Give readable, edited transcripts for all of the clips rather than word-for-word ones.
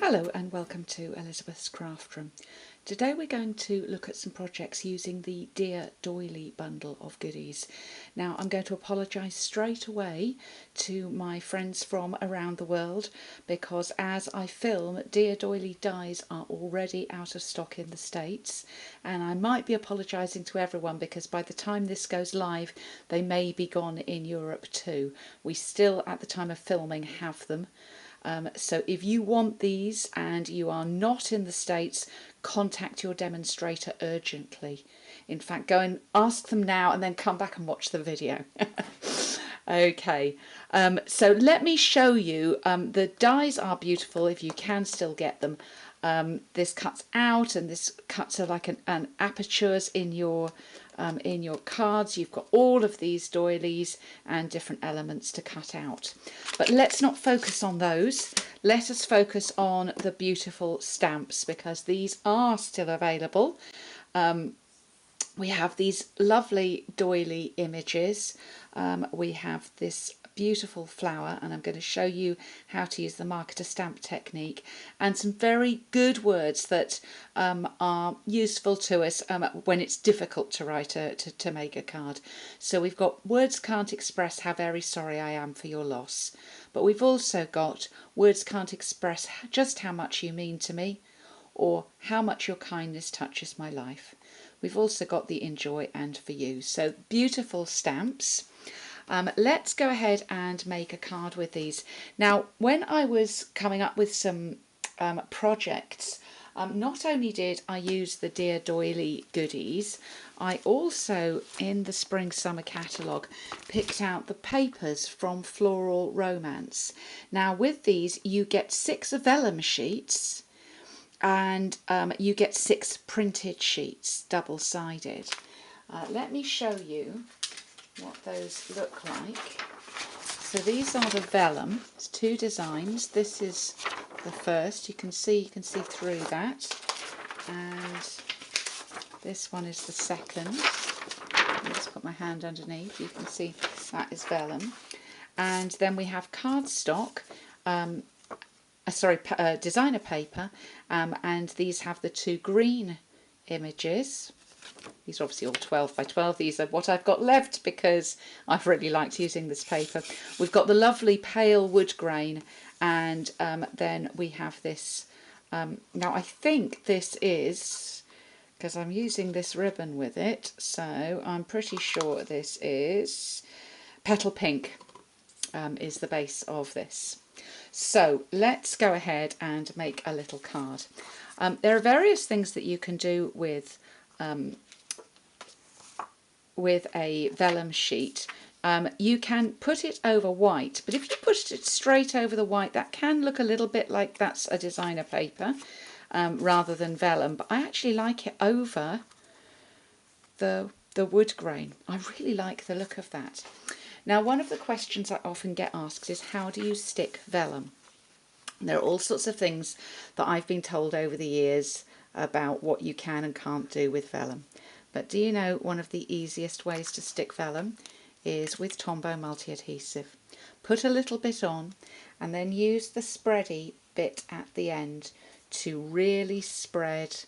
Hello and welcome to Elizabeth's Craft Room. Today we're going to look at some projects using the Dear Doily bundle of goodies. Now I'm going to apologise straight away to my friends from around the world because as I film, Dear Doily dies are already out of stock in the States, and I might be apologising to everyone because by the time this goes live they may be gone in Europe too. We still at the time of filming have them. So if you want these and you are not in the States, contact your demonstrator urgently. In fact, go and ask them now and then come back and watch the video. Okay, so let me show you. The dies are beautiful if you can still get them. This cuts out and this cuts are like an apertures in your cards. You've got all of these doilies and different elements to cut out. But let's not focus on those. Let us focus on the beautiful stamps because these are still available. We have these lovely doily images. We have this beautiful flower, and I'm going to show you how to use the marker to stamp technique, and some very good words that are useful to us when it's difficult to write to make a card. So we've got words can't express how very sorry I am for your loss, but we've also got words can't express just how much you mean to me, or how much your kindness touches my life. We've also got the enjoy and for you. So beautiful stamps. Let's go ahead and make a card with these. Now, when I was coming up with some projects, not only did I use the Dear Doily goodies, I also, in the Spring Summer catalogue, picked out the papers from Floral Romance. Now, with these, you get 6 vellum sheets, and you get 6 printed sheets, double-sided. Let me show you what those look like. So these are the vellum. It's 2 designs. This is the first. You can see through that, and this one is the second. I'll just put my hand underneath. You can see that is vellum, and then we have cardstock. Designer paper, and these have the 2 green images. These are obviously all 12 by 12. These are what I've got left because I've really liked using this paper. We've got the lovely pale wood grain, and then we have this. Now I think this is, because I'm using this ribbon with it, so I'm pretty sure this is petal pink is the base of this. So let's go ahead and make a little card. There are various things that you can do with a vellum sheet. You can put it over white, but if you put it straight over the white, that can look a little bit like that's a designer paper rather than vellum. But I actually like it over the wood grain. I really like the look of that. Now, one of the questions I often get asked is, how do you stick vellum? And there are all sorts of things that I've been told over the years about what you can and can't do with vellum. But do you know one of the easiest ways to stick vellum is with Tombow multi-adhesive. Put a little bit on and then use the spready bit at the end to really spread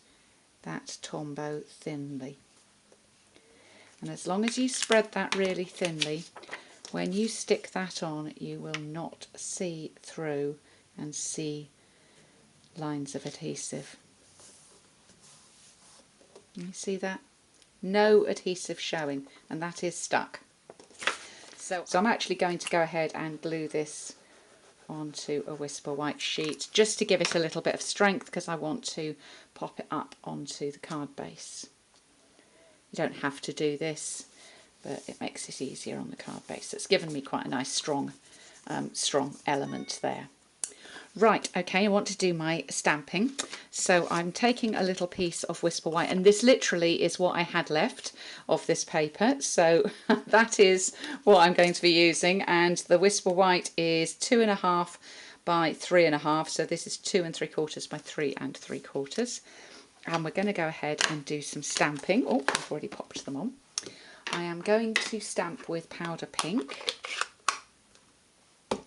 that Tombow thinly. And as long as you spread that really thinly, when you stick that on, you will not see through and see lines of adhesive. You see that? No adhesive showing, and that is stuck. So I'm actually going to go ahead and glue this onto a Whisper White sheet just to give it a little bit of strength, because I want to pop it up onto the card base. You don't have to do this, but it makes it easier on the card base. It's given me quite a nice strong element there. Right, okay, I want to do my stamping. So I'm taking a little piece of Whisper White, and this literally is what I had left of this paper. So that is what I'm going to be using, and the Whisper White is 2.5 by 3.5. So this is 2 3/4 by 3 3/4. And we're going to go ahead and do some stamping. Oh, I've already popped them on. I am going to stamp with powder pink. I'm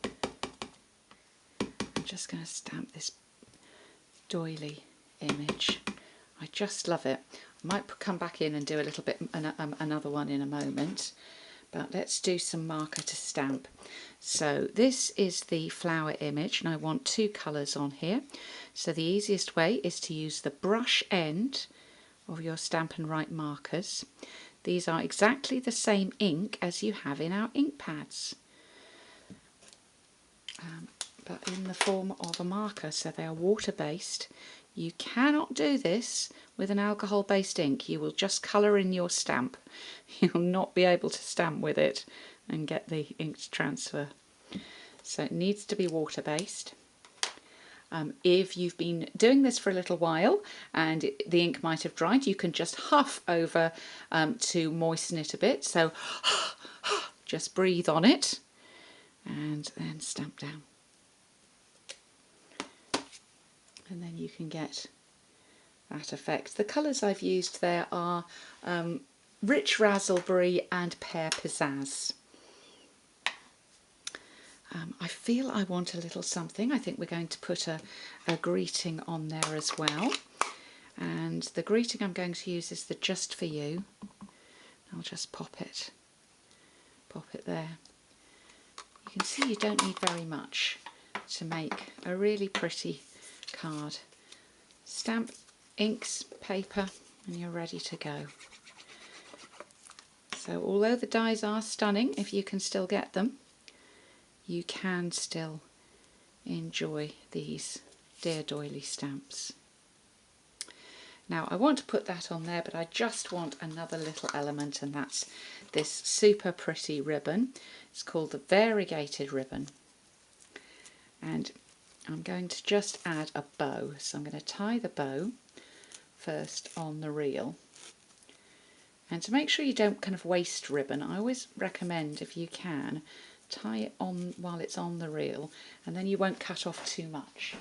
just going to stamp this doily image. I just love it. I might come back in and do a little bit another one in a moment, but let's do some marker to stamp. So this is the flower image, and I want two colours on here. So the easiest way is to use the brush end of your Stampin' Write markers. These are exactly the same ink as you have in our ink pads, but in the form of a marker, so they are water based. You cannot do this with an alcohol based ink. You will just colour in your stamp. You'll not be able to stamp with it and get the ink to transfer. So it needs to be water based. If you've been doing this for a little while and the ink might have dried, you can just huff over to moisten it a bit. So just breathe on it and then stamp down. And then you can get that effect. The colours I've used there are Rich Raspberry and Pear Pizzazz. I feel I want a little something. I think we're going to put a greeting on there as well. And the greeting I'm going to use is the Just For You. I'll just pop it there. You can see you don't need very much to make a really pretty card. Stamp, inks, paper, and you're ready to go. So although the dies are stunning, if you can still get them, you can still enjoy these Dear Doily stamps. Now I want to put that on there, but I just want another little element, and that's this super pretty ribbon. It's called the variegated ribbon, and I'm going to just add a bow. So I'm going to tie the bow first on the reel, and to make sure you don't kind of waste ribbon, I always recommend, if you can, tie it on while it's on the reel, and then you won't cut off too much.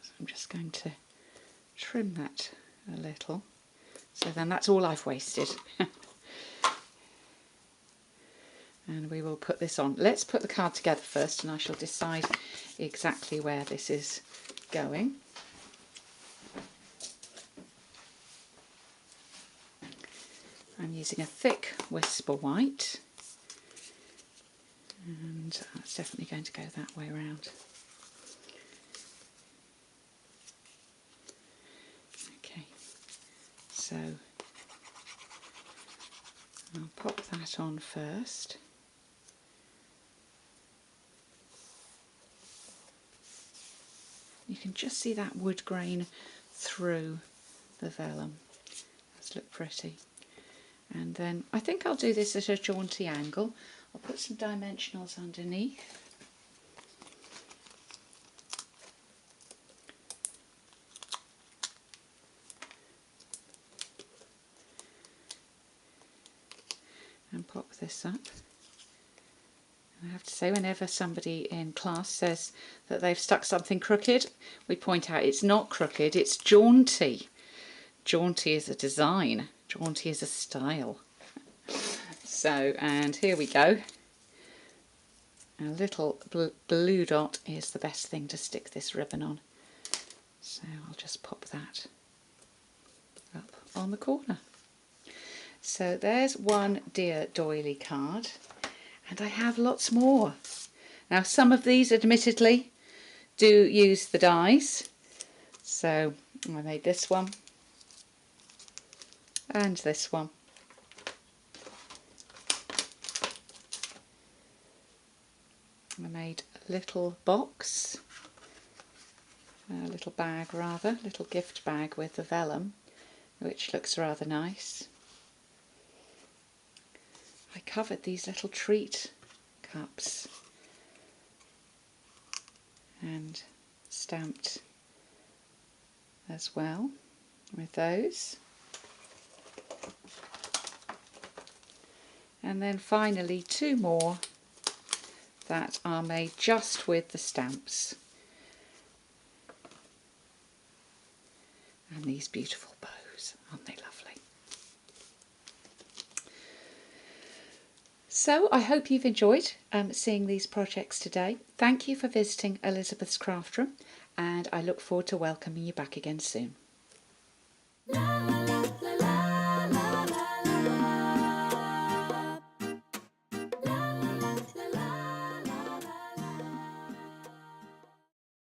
So I'm just going to trim that a little, so then that's all I've wasted. And we will put this on. Let's put the card together first, and I shall decide exactly where this is going. I'm using a thick Whisper White, and that's definitely going to go that way around. Okay, so I'll pop that on first. You can just see that wood grain through the vellum. Does look pretty. And then I think I'll do this at a jaunty angle. I'll put some dimensionals underneath. And pop this up. And I have to say, whenever somebody in class says that they've stuck something crooked, we point out it's not crooked, it's jaunty. Jaunty is a design. Jaunty is a style. So, and here we go. A little blue dot is the best thing to stick this ribbon on. So I'll just pop that up on the corner. So there's one Dear Doily card, and I have lots more. Now some of these admittedly do use the dies. So I made this one and this one. I made a little box, a little bag rather, little gift bag with the vellum, which looks rather nice. I covered these little treat cups and stamped as well with those. And then finally two more that are made just with the stamps. And these beautiful bows, aren't they lovely? So I hope you've enjoyed seeing these projects today. Thank you for visiting Elizabeth's Craft Room, and I look forward to welcoming you back again soon.